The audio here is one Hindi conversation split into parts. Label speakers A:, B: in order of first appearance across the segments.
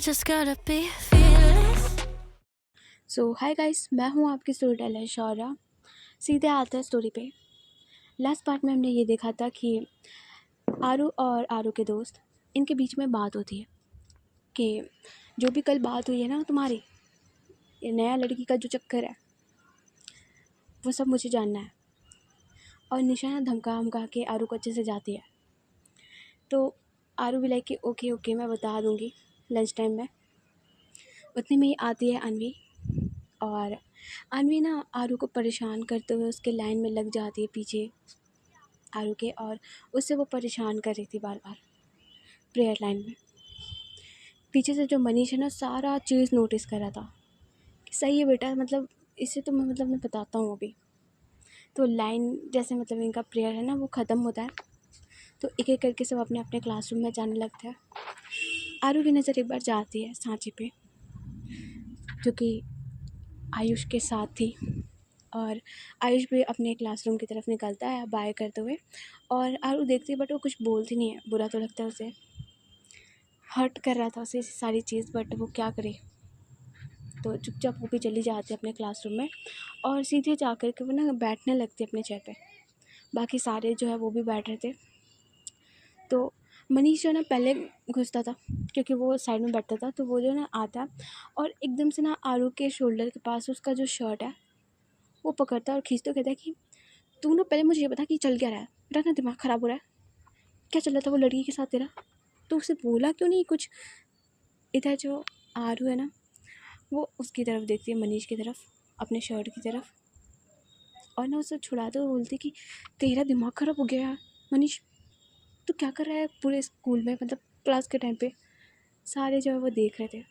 A: just gotta be fearless.
B: So hi guys, मैं हूँ आपकी स्टोरी टेलर शौर्या। सीधे आते हैं स्टोरी पे। लास्ट पार्ट में हमने ये देखा था कि आरू और आरू के दोस्त, इनके बीच में बात होती है कि जो भी कल बात हुई है ना तुम्हारी, ये नया लड़की का जो चक्कर है वो सब मुझे जानना है। और निशा ना धमका धमका के आरू को अच्छे से जाती है। तो आरू भी लाइक कि ओके ओके मैं बता दूँगी लंच टाइम में। उतने में ही आती है अनवी, और अनवी ना आरू को परेशान करते हुए उसके लाइन में लग जाती है पीछे आरू के, और उससे वो परेशान कर रही थी बार बार प्रेयर लाइन में। पीछे से जो मनीष है ना सारा चीज़ नोटिस कर रहा था कि सही है बेटा, मतलब इससे तो मैं बताता हूँ अभी। तो लाइन जैसे मतलब इनका प्रेयर है ना वो ख़त्म होता है, तो एक एक करके सब अपने अपने क्लासरूम में जाने लगते हैं। आरू की नज़र एक बार जाती है सांची पे, जो कि आयुष के साथ थी, और आयुष भी अपने क्लासरूम की तरफ निकलता है बाय करते हुए। और आरू देखती है बट वो कुछ बोलती नहीं है। बुरा तो लगता है उसे, हर्ट कर रहा था उसे सारी चीज़, बट वो क्या करे। तो चुपचाप वो भी चली जाती है अपने क्लासरूम में, और सीधे जा कर के वो ना बैठने लगती है अपने चेयर पे। बाकी सारे जो है वो भी बैठ रहे थे। तो मनीष जो है ना पहले घुसता था क्योंकि वो साइड में बैठता था, तो वो जो है ना आता और एकदम से ना आरू के शोल्डर के पास उसका जो शर्ट है वो पकड़ता है और खींचते कहता है कि तू ना पहले मुझे ये बता कि चल क्या रहा है। मेरा ना दिमाग ख़राब हो रहा है, क्या चल रहा था वो लड़की के साथ तेरा? तो उसे बोला क्यों नहीं कुछ? इधर जो आरू है ना वो उसकी तरफ देखती है, मनीष की तरफ, अपने शर्ट की तरफ, और ना उसे छुड़ाते हुए बोलती कि तेरा दिमाग ख़राब हो गया है मनीष, तू क्या कर रहा है पूरे स्कूल में, मतलब क्लास के टाइम पे। सारे जो है वो देख रहे थे,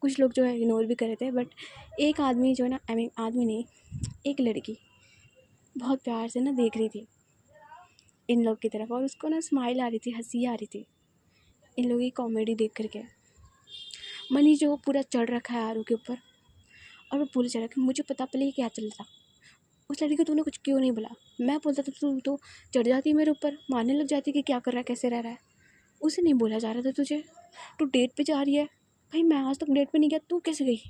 B: कुछ लोग जो है इग्नोर भी कर रहे थे, बट एक आदमी जो है ना, आई मीन आदमी नहीं, एक लड़की बहुत प्यार से ना देख रही थी इन लोग की तरफ, और उसको ना स्माइल आ रही थी, हंसी आ रही थी इन लोगों की कॉमेडी देख करके। मनीष जो वो पूरा चढ़ रखा है आरू के ऊपर, और वो पूरे चढ़ रखा। मुझे पता पड़े क्या चल रहा था। उस लड़की को तूने कुछ क्यों नहीं बोला? मैं बोलता तो तू तो चढ़ जाती मेरे ऊपर, मारने लग जाती कि क्या कर रहा है, कैसे रह रहा है। उसे नहीं बोला जा रहा था तुझे, तू डेट पे जा रही है। भाई मैं आज तक डेट पे नहीं गया, तू कैसे गई?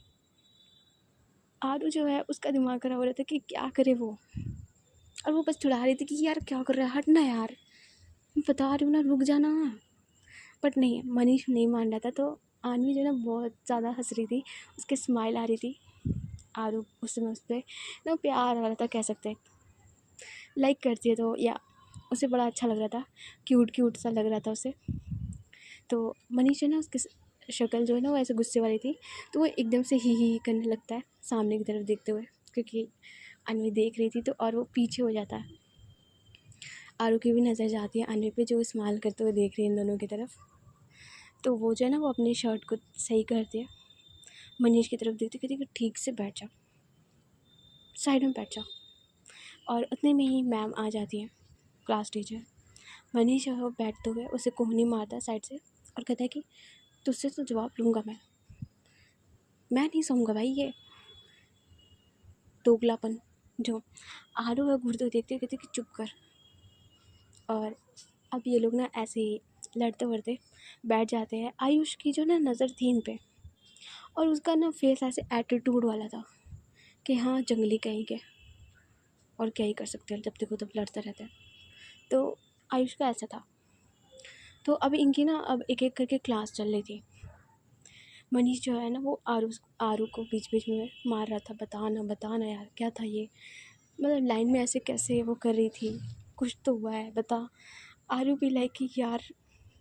B: आरू जो है उसका दिमाग खराब हो रहा था कि क्या करे वो, और वो बस छुड़ा रही थी कि यार क्या कर रहा है, हट ना यार, मैं बता रही हूँ ना, रुक जाना। बट नहीं, मनीष नहीं मान रहा था। तो आनवी जो है ना बहुत ज़्यादा हंस रही थी, उसके स्माइल आ रही थी। आरू उस समय उस पर ना प्यार आ रहा था, कह सकते हैं, लाइक करती है तो, या उसे बड़ा अच्छा लग रहा था, क्यूट क्यूट सा लग रहा था उसे। तो मनीष है ना उसकी शक्ल जो है ना वो ऐसे गुस्से वाली थी, तो वो एकदम से ही करने लगता है सामने की तरफ देखते हुए, क्योंकि अनवी देख रही थी तो, और वो पीछे हो जाता है। आरू की भी नज़र जाती है अनवी पे, जो स्माइल करते हुए देख रही है इन दोनों की तरफ। तो वो जो है ना वो अपनी शर्ट को सही करती है, मनीष की तरफ देखती, कहती कि ठीक से बैठ जा, साइड में बैठ जा। और उतने में ही मैम आ जाती है, क्लास टीचर। मनीष जो है वो बैठते हुए उसे कोहनी मारता है साइड से, और कहता है कि तुझसे तो जवाब लूँगा मैं नहीं सहूँगा भाई ये दोगलापन। जो आरू है घूरते देखते कहते कि चुप कर। और अब ये लोग ना ऐसे ही लड़ते वड़ते बैठ जाते हैं। आयुष की जो ना नज़र थी इन पे, और उसका ना फेस ऐसे एटीट्यूड वाला था कि हाँ जंगली कहीं के, और क्या ही कर सकते हैं, जब देखो तब लड़ते रहते हैं। तो आयुष का ऐसा था। तो अब इनकी ना अब एक एक करके क्लास चल रही थी। मनीष जो है ना वो आरू को बीच बीच में मार रहा था, बताना यार क्या था ये, मतलब लाइन में ऐसे कैसे वो कर रही थी, कुछ तो हुआ है बता। आरू भी लाइक कि यार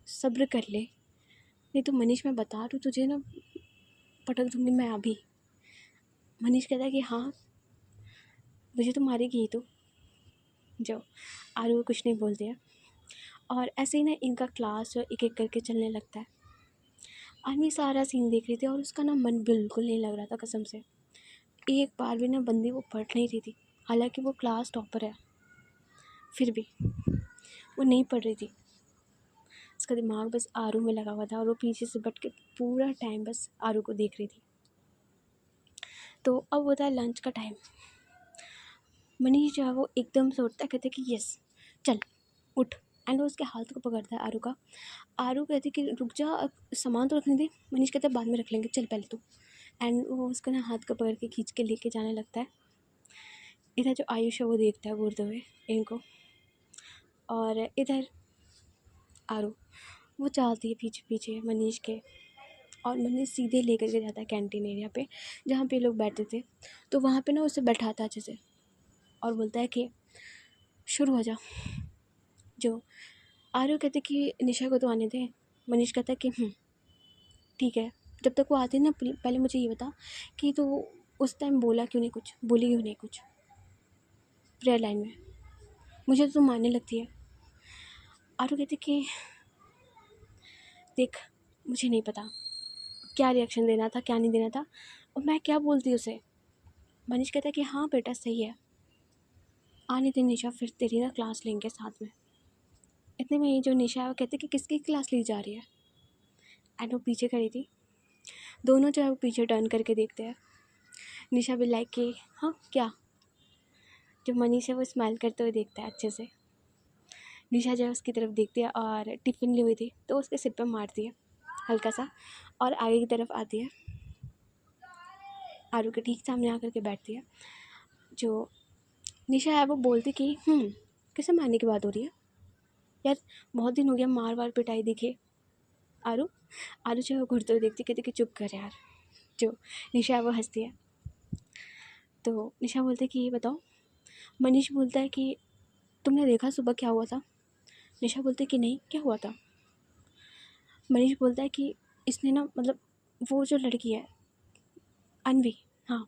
B: सब्र कर ले, नहीं तो मनीष मैं बता रही हूँ तुझे ना, पटक दूँगी मैं अभी। मनीष कहता है कि हाँ मुझे तो मारेगी ही तो। जो आरू कुछ नहीं बोलती है, और ऐसे ही ना इनका क्लास जो एक एक करके चलने लगता है। आदमी सारा सीन देख रही थी, और उसका ना मन बिल्कुल नहीं लग रहा था कसम से। एक बार भी ना बंदी वो पढ़ नहीं रही थी, हालांकि वो क्लास टॉपर है, फिर भी वो नहीं पढ़ रही थी। उसका दिमाग बस आरू में लगा हुआ था, और वो पीछे से बैठ के पूरा टाइम बस आरू को देख रही थी। तो अब होता है लंच का टाइम। मनीष जो है वो एकदम से उठता है, कहते कि यस चल उठ, एंड वो उसके हाथ को पकड़ता है आरू का। आरू कहती कि रुक जा, अब सामान तो रखने दे। मनीष कहता है बाद में रख लेंगे, चल पहले तू। एंड वो उसका ना हाथ को पकड़ के खींच के लेके जाने लगता है। इधर जो आयुष है वो देखता है घूरते हुए इनको, और इधर आरू वो चाहती है पीछे पीछे मनीष के, और मनीष सीधे लेकर के जाता है कैंटीन एरिया पे जहाँ पे लोग बैठे थे। तो वहाँ पे ना उसे बैठाता है अच्छे से और बोलता है कि शुरू हो जा। जो आरू कहते कि निशा को तो आने दे। मनीष कहता है कि ठीक है, जब तक वो आते हैं ना पहले मुझे ये बता कि तो उस टाइम बोला क्यों नहीं, कुछ बोली क्यों नहीं कुछ प्रेयर लाइन में, मुझे तो मारने लगती है। आरू कहते कि देख मुझे नहीं पता क्या रिएक्शन देना था क्या नहीं देना था, और मैं क्या बोलती उसे। मनीष कहता है कि हाँ बेटा सही है, आने दे निशा, फिर तेरी ना क्लास लेंगे साथ में। इतने में ये जो निशा है वो कहते कि किसकी क्लास ली जा रही है। एंड वो पीछे खड़ी थी, दोनों जो है वो पीछे टर्न करके देखते हैं। निशा भी लाइक कि हाँ क्या। जो मनीष है वो स्माइल करते हुए देखता है अच्छे से। निशा जो है उसकी तरफ देखती है और टिफ़िन ली हुई थी तो उसके सिर पर मारती है हल्का सा, और आगे की तरफ आती है, आरू के ठीक सामने आकर के बैठती है। जो निशा है वो बोलती कि किसे मारने की बात हो रही है यार, बहुत दिन हो गया मार वार पिटाई दिखे। आरू आरू जो है वो घुरते हुए देखती, कहती कि चुप कर यार। जो निशा है वो हंसती है। तो निशा बोलती है कि ये बताओ। मनीष बोलता है कि तुमने देखा सुबह क्या हुआ था। निशा बोलती है कि नहीं, क्या हुआ था। मनीष बोलता है कि इसने ना मतलब वो जो लड़की है अनवी, हाँ,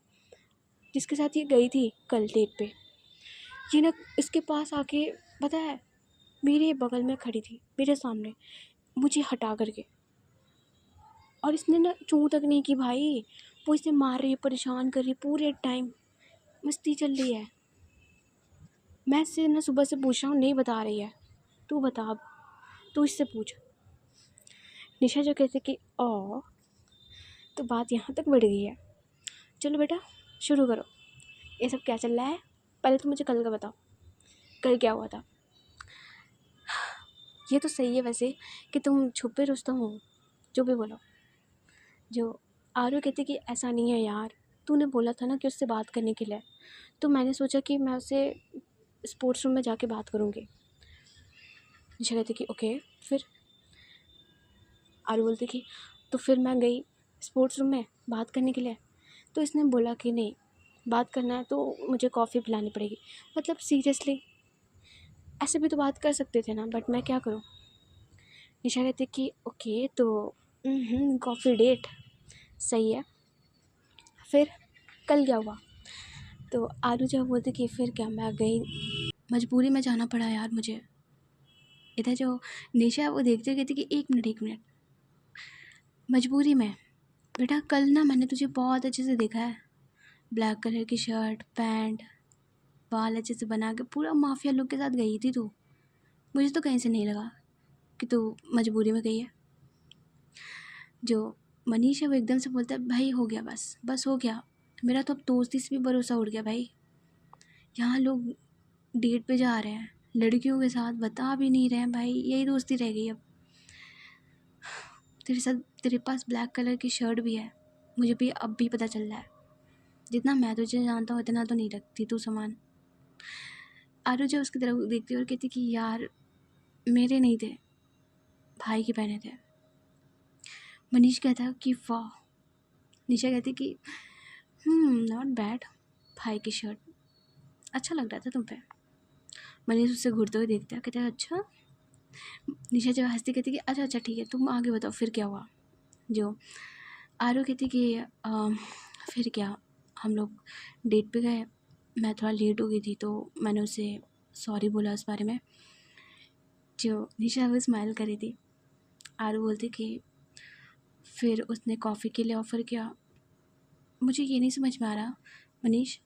B: जिसके साथ ये गई थी कल डेट पे, ये ना इसके पास आके पता है मेरे बगल में खड़ी थी मेरे सामने मुझे हटा करके, और इसने ना चूं तक नहीं की भाई। वो इसे मार रही है, परेशान कर रही है, पूरे टाइम मस्ती चल रही है। मैं इससे ना सुबह से पूछ रहा हूँ, नहीं बता रही है। तू बता अब, तू इससे पूछ। निशा जो कहते कि ओ, तो बात यहाँ तक बढ़ गई है। चलो बेटा शुरू करो, ये सब क्या चल रहा है। पहले तो मुझे कल का बताओ, कल क्या हुआ था। ये तो सही है वैसे कि तुम छुपे रुस्तम हो, जो भी बोलो। जो आरू कहती कि ऐसा नहीं है यार, तूने बोला था ना कि उससे बात करने के लिए, तो मैंने सोचा कि मैं उससे स्पोर्ट्स रूम में जाके बात करूँगी। निशा कहती कि ओके फिर। आरू बोलती कि तो फिर मैं गई स्पोर्ट्स रूम में बात करने के लिए, तो इसने बोला कि नहीं बात करना है तो मुझे कॉफ़ी पिलानी पड़ेगी। मतलब सीरियसली ऐसे भी तो बात कर सकते थे ना, बट मैं क्या करूँ। निशा कहती कि ओके तो कॉफ़ी डेट सही है, फिर कल क्या हुआ। तो आरू जब बोलती कि फिर क्या, मैं गई, मजबूरी में जाना पड़ा यार मुझे। इधर जो निशा है वो देखते कहती कि एक मिनट, मजबूरी में बेटा, कल ना मैंने तुझे बहुत अच्छे से देखा है, ब्लैक कलर की शर्ट पैंट, बाल अच्छे से बना के पूरा माफिया लोग के साथ गई थी तू। मुझे तो कहीं से नहीं लगा कि तू मजबूरी में गई है। जो मनीष है वो एकदम से बोलता है भाई हो गया, बस हो गया, मेरा तो अब दोस्ती से भी भरोसा उड़ गया भाई। यहाँ लोग डेट पे जा रहे हैं लड़कियों के साथ, बता भी नहीं रहे हैं भाई, यही दोस्ती रह गई अब। तेरे साथ तेरे पास ब्लैक कलर की शर्ट भी है, मुझे भी अब भी पता चल रहा है। जितना मैं तुझे जानता हूँ इतना तो नहीं रखती तू सामान। आरू जो उसकी तरफ देखती और कहती कि यार मेरे नहीं थे, भाई के पहने थे। मनीष कहता है कि वाह। निशा कहती कि नॉट बैड, भाई की शर्ट अच्छा लग रहा था तुम पे। मनीष उससे घूरते हुए देखता है, कहता है अच्छा। निशा जब हंसती कहती कि अच्छा ठीक है, तुम आगे बताओ फिर क्या हुआ। जो आरू कहती कि फिर क्या, हम लोग डेट पे गए, मैं थोड़ा लेट हो गई थी तो मैंने उसे सॉरी बोला उस बारे में। जो निशा वो स्माइल कर रही थी। आरू बोलती कि फिर उसने कॉफ़ी के लिए ऑफ़र किया। मुझे ये नहीं समझ में आ रहा मनीष,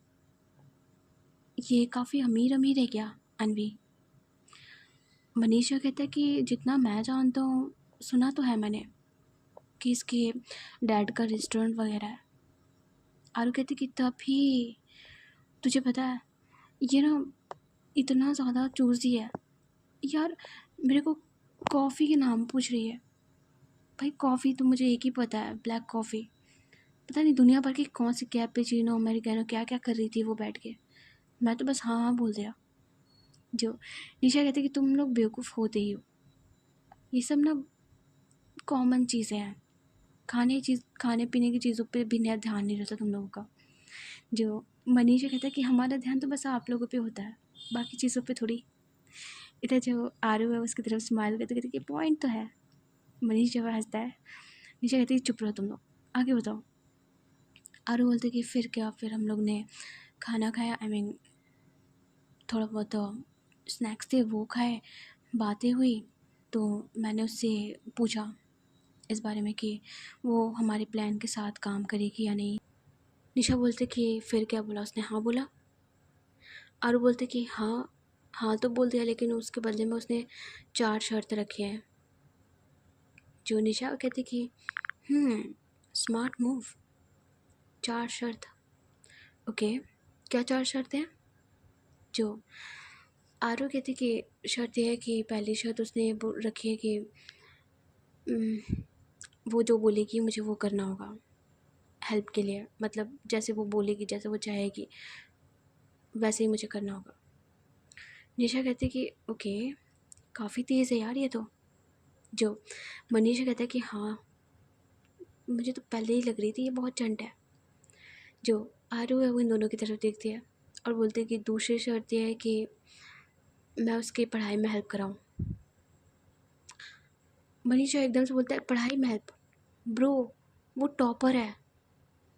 B: ये काफ़ी अमीर है क्या अनवी। मनीषा कहता है कि जितना मैं जानता हूँ, सुना तो है मैंने कि इसके डैड का रेस्टोरेंट वगैरह है। आरू कहती कि तभी तुझे पता है ये ना इतना ज़्यादा चूज़ी है यार। मेरे को कॉफ़ी के नाम पूछ रही है। भाई कॉफ़ी तो मुझे एक ही पता है, ब्लैक कॉफ़ी। पता नहीं दुनिया भर की कौन सी कैपेचिनो अमेरिकानो क्या क्या कर रही थी वो बैठ के। मैं तो बस हाँ हाँ बोल दिया। जो निशा कहती कि तुम लोग बेवकूफ़ होते ही हो, ये सब ना कॉमन चीज़ें हैं। खाने पीने की चीज़ों पे भी ध्यान नहीं रहता तुम लोगों का। जो मनीषा कहता है कि हमारा ध्यान तो बस आप लोगों पे होता है, बाकी चीज़ों पे थोड़ी। इधर जो आरू है उसकी तरफ स्माइल करते कहते कि पॉइंट तो है। मनीष जब हंसता है, निशा कहती है चुप रहो तुम लोग, आगे बताओ। आरू बोलते कि फिर क्या, फिर हम लोग ने खाना खाया, आई मीन थोड़ा बहुत स्नैक्स थे वो खाए, बातें हुई। तो मैंने उससे पूछा इस बारे में कि वो हमारे प्लान के साथ काम करेगी या नहीं। निशा बोलते कि फिर क्या बोला उसने, हाँ बोला। आरू बोलते कि हाँ हाँ तो बोल दिया, लेकिन उसके बदले में उसने 4 शर्त रखी हैं। जो निशा कहती कि स्मार्ट मूव, 4 शर्त, ओके क्या 4 शर्तें हैं। जो आरू कहती कि शर्त यह है कि पहली शर्त उसने वो रखी है कि वो जो बोलेगी मुझे वो करना होगा हेल्प के लिए, मतलब जैसे वो बोलेगी, जैसे वो चाहेगी वैसे ही मुझे करना होगा। निशा कहती कि ओके काफ़ी तेज़ है यार ये तो। जो मनीषा कहता है कि हाँ मुझे तो पहले ही लग रही थी ये बहुत चंट है। जो आरू है वो इन दोनों की तरफ देखती है और बोलती है कि दूसरी शर्त यह है कि मैं उसकी पढ़ाई में हेल्प कराऊँ। मनीषा एकदम से बोलता है पढ़ाई में हेल्प, ब्रो वो टॉपर है।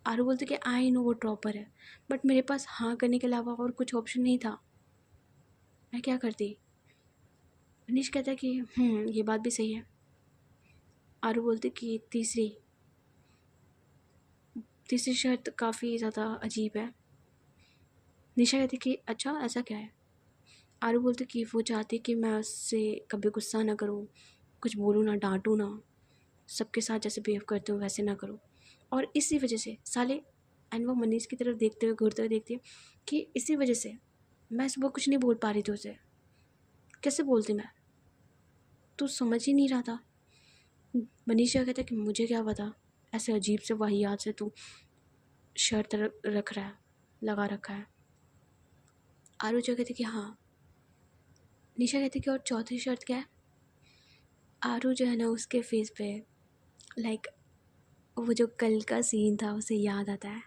B: आरू बोलते कि आई नो वो टॉपर है, बट मेरे पास हाँ करने के अलावा और कुछ ऑप्शन नहीं था, मैं क्या करती। मनीष कहता है कि ये बात भी सही है। आरू बोलते कि तीसरी शर्त काफ़ी ज़्यादा अजीब है। निशा कहती कि अच्छा ऐसा क्या है। आरू बोलते कि वो चाहती कि मैं उससे कभी गुस्सा ना करूँ, कुछ बोलूँ ना, डांटूँ ना, सबके साथ जैसे बिहेव करती हूँ वैसे ना करूँ। और इसी वजह से साले, एंड वो मनीष की तरफ देखते हुए घूरते हुए देखती है कि इसी वजह से मैं सुबह कुछ नहीं बोल पा रही थी उसे। कैसे बोलती मैं, तू समझ ही नहीं रहा था। मनीषा कहता है कि मुझे क्या पता, ऐसे अजीब से वाहियात से तू शर्त रख रहा है, लगा रखा है। आरू जो कहती कि हाँ। निशा कहती कि और चौथी शर्त क्या है। आरू जो है ना उसके फेस पे लाइक वो जो कल का सीन था उसे याद आता है,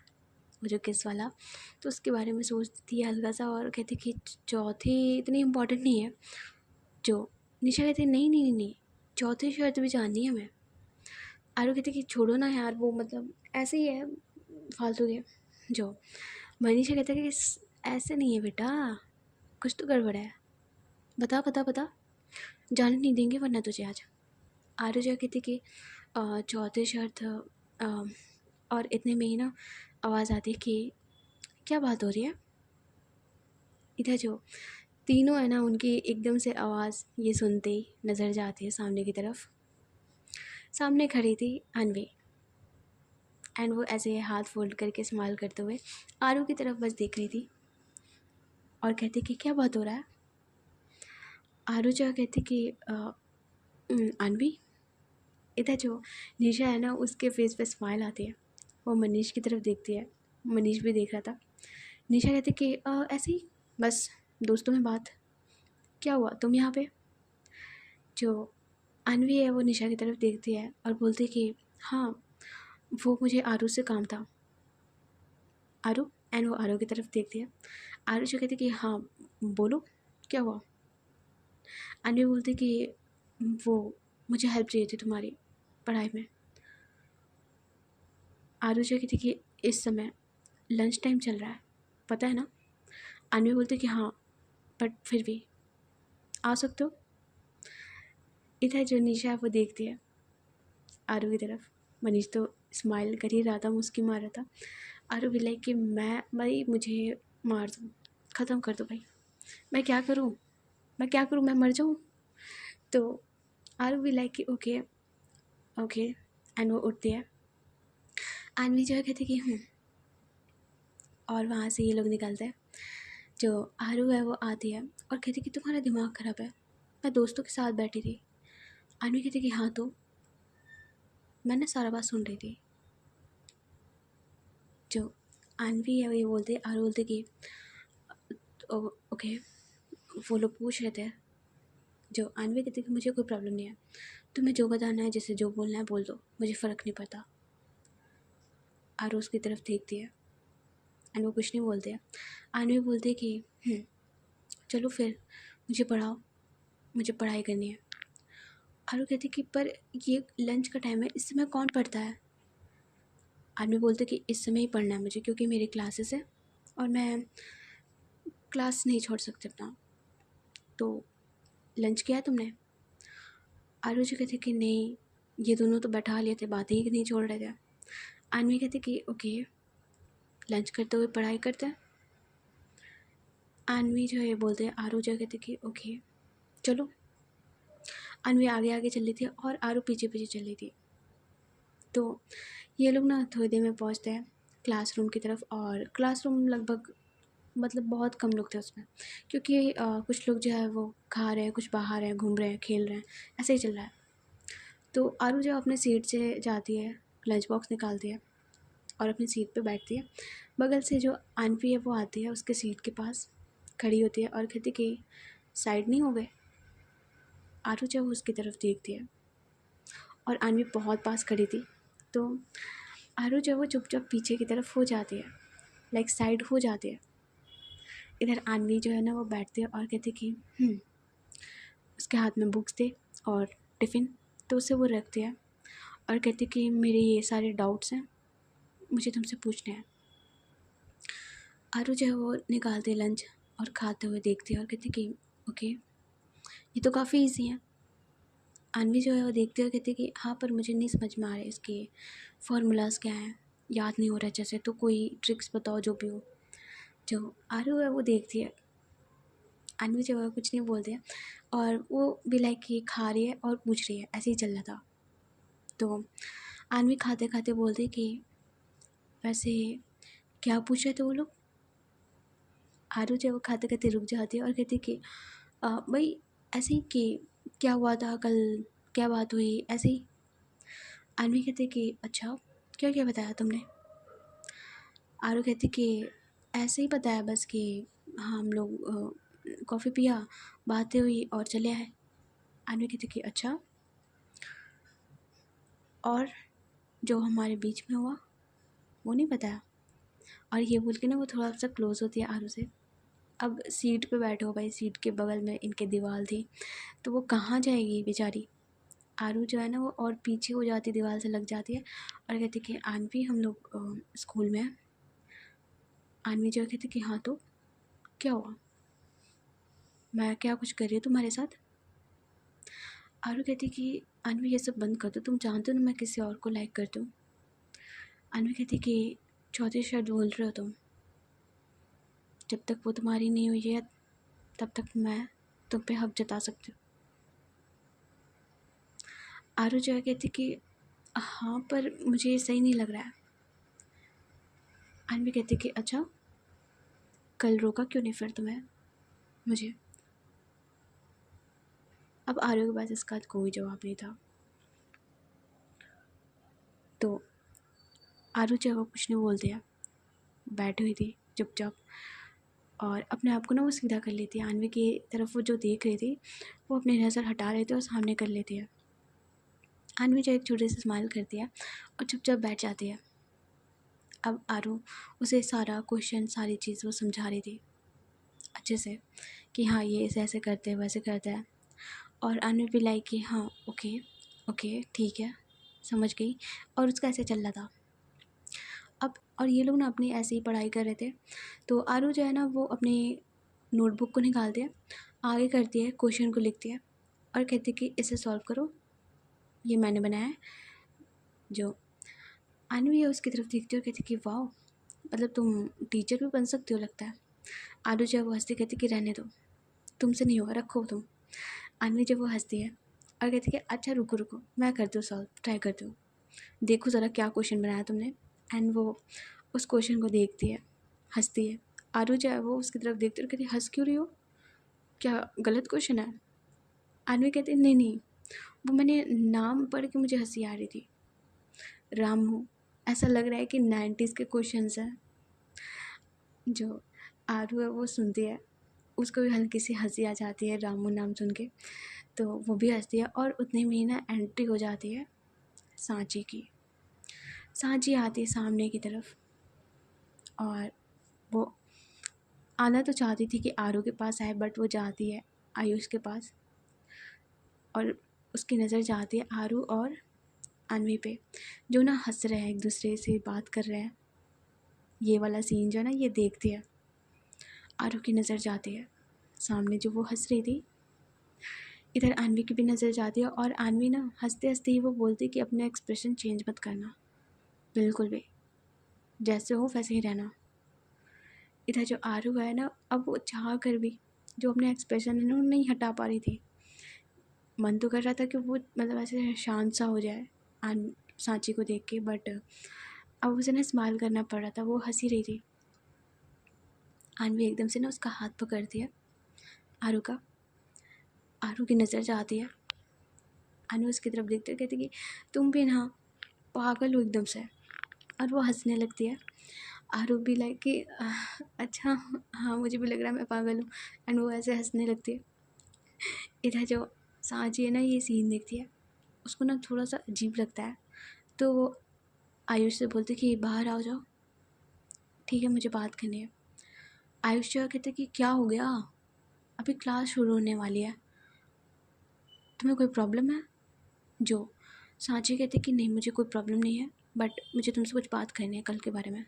B: वो जो किस वाला, तो उसके बारे में सोचती है हल्का सा और कहती कि चौथी इतनी इम्पोर्टेंट नहीं है। जो निशा कहती नहीं नहीं नहीं, चौथी शर्त भी जाननी है हमें। आरू कहती कि छोड़ो ना यार वो मतलब ऐसे ही है फालतू के। जो मनीषा कहता है कि ऐसे नहीं है बेटा, कुछ तो गड़बड़ है, बता बता बता, जाने नहीं देंगे वरना तुझे आज। आरू जो कहती कि चौथी शर्त और इतने में ही ना आवाज़ आती है कि क्या बात हो रही है। इधर जो तीनों है ना उनकी एकदम से आवाज़ ये सुनते ही नज़र जाती है सामने की तरफ। सामने खड़ी थी अनवी, एंड वो ऐसे हाथ फोल्ड करके स्माइल करते हुए आरू की तरफ बस देख रही थी और कहती कि क्या बात हो रहा है। आरू जो कहती कि अनवी। इधर जो निशा है ना उसके फेस पे स्माइल आती है, वो मनीष की तरफ देखती है, मनीष भी देख रहा था। निशा कहती कि ऐसे ही बस दोस्तों में बात, क्या हुआ तुम यहाँ पे। जो अनवी है वो निशा की तरफ देखती है और बोलती है कि हाँ वो मुझे आरू से काम था। आरू, एंड वो आरू की तरफ देखती है। आरू जो कहती कि हाँ बोलो क्या हुआ। अनवी बोलती कि वो मुझे हेल्प चाहिए थी तुम्हारी पढ़ाई में। आरू जो कहती कि इस समय लंच टाइम चल रहा है पता है ना। अनवी बोलती कि हाँ बट फिर भी आ सकते हो। इधर जो निशा है वो देखती है आरू की तरफ। मनीष तो स्माइल कर ही रहा था, मुस्की मार रहा था। आरू भी लाइक कि मैं भाई मुझे मार दो, ख़त्म कर दो भाई, मैं क्या करूँ, मैं क्या करूँ, मैं मर जाऊँ। तो आरू भी लाइक कि ओके ओके, एंड वो उठती है। अनवी जो है कहती कि और वहाँ से ये लोग निकलते हैं। जो आरू है वो आती है और कहती कि तुम्हारा दिमाग ख़राब है, मैं दोस्तों के साथ बैठी थी। अन्वी कहती कि हाँ तो मैंने सारा बात सुन रही थी। जो अन्वी है वो ये बोलते, आरू बोलते कि ओके। वो लोग पूछ रहे थे। जो अन्वी कहती कि मुझे कोई प्रॉब्लम नहीं है, तुम्हें जो बताना है, जैसे जो बोलना है बोल दो, मुझे फ़र्क नहीं पड़ता। आरू उसकी तरफ देखती है एंड वो कुछ नहीं बोलते हैं। अन्वी बोलते कि चलो फिर मुझे पढ़ाओ, मुझे पढ़ाई करनी है। आरू कहती कि पर ये लंच का टाइम है, इस समय कौन पढ़ता है। अन्वी बोलते कि इस समय ही पढ़ना है मुझे, क्योंकि मेरी क्लासेस है और मैं क्लास नहीं छोड़ सकती अपना। तो लंच किया है तुमने। आरू जी कहते कि नहीं, ये दोनों तो बैठा लिए थे, बातें ही नहीं छोड़ रहे थे। अन्वी कहती कि ओके, लंच करते हुए पढ़ाई करते हैं। अन्वी जो है बोलते हैं, आरू जो कहते कि ओके चलो। अन्वी आगे आगे चल रही थी और आरू पीछे पीछे चल रही थी। तो ये लोग ना थोड़ी देर में पहुंचते हैं क्लासरूम की तरफ, और क्लासरूम लगभग मतलब बहुत कम लोग थे उसमें, क्योंकि कुछ लोग जो है वो खा रहे हैं, कुछ बाहर हैं, घूम रहे हैं, खेल रहे हैं, ऐसे ही चल रहा है। तो आरू जब अपने सीट से जाती है, लंच बॉक्स निकालती है और अपनी सीट पे बैठती है, बगल से जो आन्वी है वो आती है, उसके सीट के पास खड़ी होती है और कहती कि साइड नहीं हो गए। आरू जब उसकी तरफ देखती है और आन्वी बहुत पास खड़ी थी, तो आरू जो है वो चुपचाप पीछे की तरफ हो जाती है, लाइक साइड हो जाती है। इधर आन्वी जो है ना वो बैठती है और कहती कि उसके हाथ में बुक्स थे और टिफ़िन, तो उसे वो रखती है और कहती कि मेरे ये सारे डाउट्स हैं, मुझे तुमसे पूछने हैं। आरू जो है वो निकालती है लंच और खाते हुए देखती है और कहती कि ओके, ये तो काफ़ी ईजी है। अन्वी जो है वो देखते हुए कहती कि हाँ, पर मुझे नहीं समझ में आ रहे इसके फार्मूलाज क्या हैं, याद नहीं हो रहा अच्छे से, तो कोई ट्रिक्स बताओ जो भी हो। जो आरू है वो देखती है, अन्वी जो है कुछ नहीं बोलती है और वो भी लाइक ये खा रही है और पूछ रही है, ऐसे ही चल रहा था। तो अन्वी खाते खाते बोलती कि वैसे क्या पूछ रहे थे वो लोग। आरू जो है वो खाते खाते रुक जाती है और कहती कि भाई ऐसे ही कि क्या हुआ था कल, क्या बात हुई, ऐसे ही। अन्वी कहती कि अच्छा, क्या क्या बताया तुमने। आरू कहती कि ऐसे ही बताया बस कि हाँ, हम लोग कॉफ़ी पिया, बातें हुई और चले आए। अन्वी कहती कि अच्छा, और जो हमारे बीच में हुआ वो नहीं बताया। और ये बोल के ना वो थोड़ा सा क्लोज़ होती है आरू से। अब सीट पे बैठे हो भाई, सीट के बगल में इनके दीवार थी, तो वो कहाँ जाएगी बेचारी। आरू जो है ना वो और पीछे हो जाती, दीवार से लग जाती है और कहती कि आन्वी हम लोग स्कूल में हैं। आन्वी जो कहती कि हाँ तो क्या हुआ, मैं क्या कुछ कर रही हूँ तुम्हारे साथ। आरू कहती कि आन्वी ये सब बंद कर दो, तुम जानते हो ना मैं किसी और को लाइक करती हूँ। आन्वी कहती कि चौथी शर्त बोल रहे हो तुम, जब तक वो तुम्हारी नहीं हुई है तब तक मैं तुम पे हक जता सकती हूँ। आरू जो है कहती कि हाँ, पर मुझे ये सही नहीं लग रहा है। अन्वी कहती कि अच्छा, कल रोका क्यों नहीं फिर तुम्हें मुझे। अब आरू के पास इसका कोई जवाब नहीं था। तो आरू जो है वो कुछ नहीं बोलती है, बैठी हुई थी चुपचाप और अपने आप को ना वो सीधा कर लेती है। अन्वी की तरफ वो जो देख रही थी वो अपनी नज़र हटा लेती है और सामने कर लेती है। अन्वी जो एक छोटे से स्माइल करती है और चुपचाप बैठ जाती है। अब आरू उसे सारा क्वेश्चन, सारी चीज़ वो समझा रही थी अच्छे से कि हाँ ये ऐसे ऐसे करते हैं, वैसे करते हैं। और अन्वी भी लाइक कि हाँ ओके ओके ठीक है, समझ गई। और उसका ऐसे चल रहा था। अब और ये लोग ना अपनी ऐसे ही पढ़ाई कर रहे थे। तो आरू जो है ना वो अपनी नोटबुक को निकालती है, आगे करती है, क्वेश्चन को लिखती है और कहती है कि इसे सॉल्व करो, ये मैंने बनाया है। जो अन्वी है उसकी तरफ देखती है और कहती है कि वाह, मतलब तुम टीचर भी बन सकती हो लगता है। आरू जो है वो हंसती कहती कि रहने दो, तुमसे नहीं होगा, रखो तुम। अन्वी जब वो हंसती है और कहती है कि अच्छा रुको रुको, मैं करती हूँ सॉल्व, ट्राई करती हूँ, देखो ज़रा क्या क्वेश्चन बनाया तुमने। एंड वो उस क्वेश्चन को देखती है, हंसती है। आरू जो है वो उसकी तरफ देखती है और कहती है हंस क्यों रही हो, क्या गलत क्वेश्चन है। आनवी कहती नहीं नहीं, वो मैंने नाम पढ़ के मुझे हंसी आ रही थी, रामू। ऐसा लग रहा है कि 90s के क्वेश्चंस हैं। जो आरू है वो सुनती है, उसको भी हल्की सी हंसी आ जाती है रामू नाम सुन के, तो वो भी हंसती है। और उतने में ही ना एंट्री हो जाती है सांची की। सांची आती है सामने की तरफ, और वो आना तो चाहती थी कि आरू के पास आए, बट वो जाती है आयुष के पास, और उसकी नज़र जाती है आरू और अनवी पे, जो ना हंस रहे हैं, एक दूसरे से बात कर रहे हैं। ये वाला सीन जो है ना, ये देखती है, आरू की नज़र जाती है सामने जो वो हंस रही थी, इधर अनवी की भी नज़र जाती है। और अनवी ना हंसते हंसते ही वो बोलती कि अपना एक्सप्रेशन चेंज मत करना, बिल्कुल भी जैसे हो वैसे ही रहना। इधर जो आरू है ना, अब वो चाह कर भी जो अपना एक्सप्रेशन है ना नहीं हटा पा रही थी। मन तो कर रहा था कि वो मतलब ऐसे शांत सा हो जाए सांची को देख के, बट अब उसे ना स्माइल करना पड़ रहा था, वो हंसी रही थी। अनवी एकदम से ना उसका हाथ पकड़ती है आरू का, आरू की नज़र जाती है, अनु उसकी तरफ देखते कहती कि तुम भी ना पागल हो एकदम से, और वो हंसने लगती है। आरू भी लाइक कि अच्छा हाँ मुझे भी लग रहा है मैं पागल हूँ, एंड वो ऐसे हंसने लगती है। इधर जो सांची है ना ये सीन देखती है, उसको ना थोड़ा सा अजीब लगता है, तो वो आयुष से बोलती कि बाहर आ जाओ, ठीक है मुझे बात करनी है। आयुष जो कहते कि क्या हो गया, अभी क्लास शुरू होने वाली है, तुम्हें कोई प्रॉब्लम है? जो सांची कहती कि नहीं मुझे कोई प्रॉब्लम नहीं है, बट मुझे तुमसे कुछ बात करनी है कल के बारे में।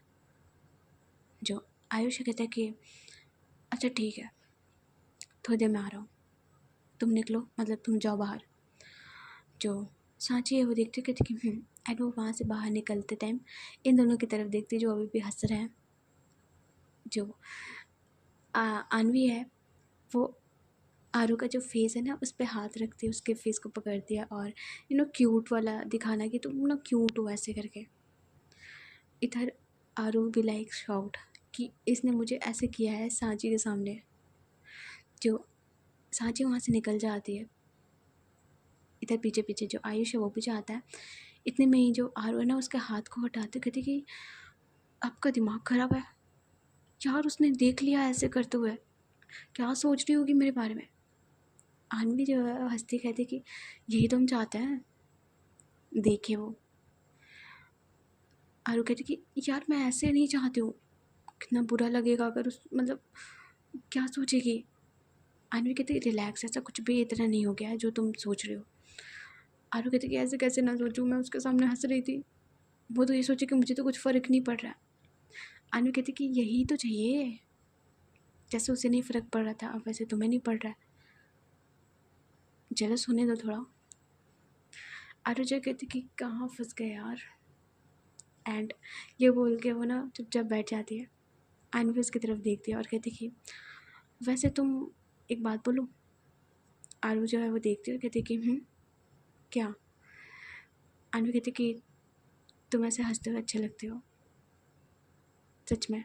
B: जो आयुष कहता है कि अच्छा ठीक है, थोड़ी देर में आ रहा हूँ, तुम निकलो, मतलब तुम जाओ बाहर। जो सांची है वो देखते कहते कि एंड वो वहाँ से बाहर निकलते टाइम इन दोनों की तरफ देखती जो अभी भी हंस रहे हैं। जो अनवी है वो आरू का जो फेस है ना उस पर हाथ रखती है, उसके फेस को पकड़ती है, और क्यूट वाला दिखाना कि तुम ना क्यूट हो ऐसे करके। इधर आरू भी लाइक शॉक्ड कि इसने मुझे ऐसे किया है सांची के सामने। जो सांची वहाँ से निकल जाती है, इधर पीछे पीछे जो आयुष है वो भी जाता है। इतने में ही जो आरू है ना उसके हाथ को हटाते कहती कि आपका दिमाग ख़राब है यार, उसने देख लिया ऐसे करते हुए, क्या सोच रही होगी मेरे बारे में। आनवी जो है हंसती कहती कि यही तो हम चाहते हैं, देखे वो। आरू कहती कि यार मैं ऐसे नहीं चाहती हूँ, कितना बुरा लगेगा अगर उस मतलब क्या सोचेगी। आनवी कहती रिलैक्स, ऐसा कुछ भी इतना नहीं हो गया है जो तुम सोच रहे हो। आरू कहती कि ऐसे कैसे ना सोचूं, मैं उसके सामने हंस रही थी, वो तो ये सोचे कि मुझे तो कुछ फ़र्क नहीं पड़ रहा है। आनवी कहती कि यही तो चाहिए, जैसे उसे नहीं फ़र्क पड़ रहा था अब वैसे तुम्हें नहीं पड़ रहा है, जेलस होने दो थोड़ा। आरू जो कहती कि कहाँ फंस गए यार, एंड ये बोल के वो ना चुपचाप बैठ जाती है। आनवी उसकी तरफ देखती है और कहती कि वैसे तुम एक बात बोलूं। आरू जो है वो देखती है और कहती कि क्या। आनवी कहती कि तुम ऐसे हंसते हुए अच्छे लगते हो सच में।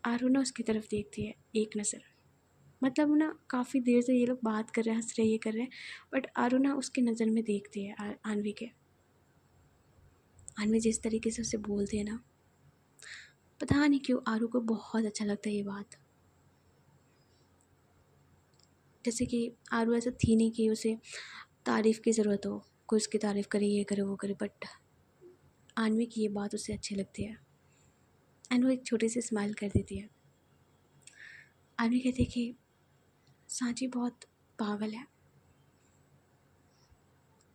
B: आरू ना उसकी तरफ देखती है एक नज़र, मतलब ना काफ़ी देर से ये लोग बात कर रहे हैं, हंस रहे ये कर रहे हैं, बट आरू ना उसकी नज़र में देखती है आनवी के। आनवी जिस तरीके से उसे बोलती है ना, पता नहीं क्यों आरू को बहुत अच्छा लगता है ये बात। जैसे कि आरू ऐसा थी नहीं कि उसे तारीफ़ की ज़रूरत हो, कोई उसकी तारीफ़ करे ये करे वो करे, बट आनवी की ये बात उसे अच्छी लगती है, एंड वो एक छोटी सी स्माइल कर देती है। आनवी कहती है कि सांची बहुत पागल है,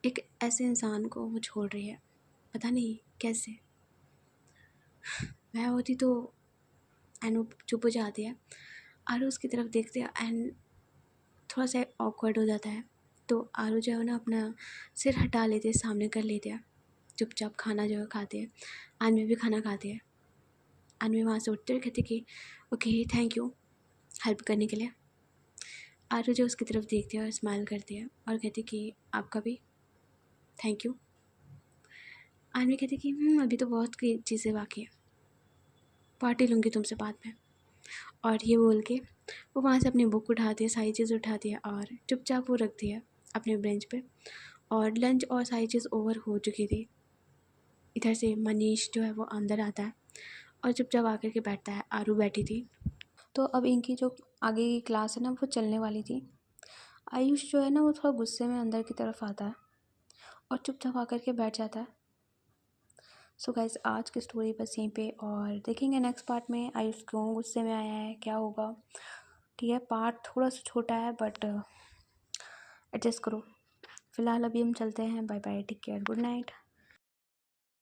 B: एक ऐसे इंसान को वो छोड़ रही है, पता नहीं कैसे। मैं होती तो, एंड वो चुप हो जाती है। आरू उसकी तरफ देखते हैं एंड थोड़ा सा ऑकवर्ड हो जाता है, तो आरू जो है ना अपना सिर हटा लेते हैं, सामने कर लेते हैं, चुपचाप खाना जो है खाते हैं। आनवी भी खाना खाती है। आनवी वहाँ से उठते हुए कहती कि ओके थैंक यू हेल्प करने के लिए। आरू जो उसकी तरफ देखती है और स्माइल करती है और कहती कि आपका भी थैंक यू। आनवी कहती कि अभी तो बहुत चीज़ें बाकी है, पार्टी लूँगी तुमसे बाद में। और ये बोल के वो वहाँ से अपनी बुक उठाती है, सारी चीज़ उठाती है और चुपचाप वो रखती है अपने बेंच पे। और लंच और सारी चीज़ ओवर हो चुकी थी। इधर से मनीष जो है वो अंदर आता है और चुपचाप आकर के बैठता है। आरू बैठी थी। तो अब इनकी जो आगे की क्लास है ना वो चलने वाली थी। आयुष जो है ना वो थोड़ा गुस्से में अंदर की तरफ आता है और चुपचाप आकर के बैठ जाता है। सो गाइस आज की स्टोरी बस यहीं पे, और देखेंगे नेक्स्ट पार्ट में आयुष क्यों गुस्से में आया है, क्या होगा। ठीक है, पार्ट थोड़ा सा छोटा है बट एडजस्ट करो। फिलहाल अभी हम चलते हैं। Bye bye, take care, good night.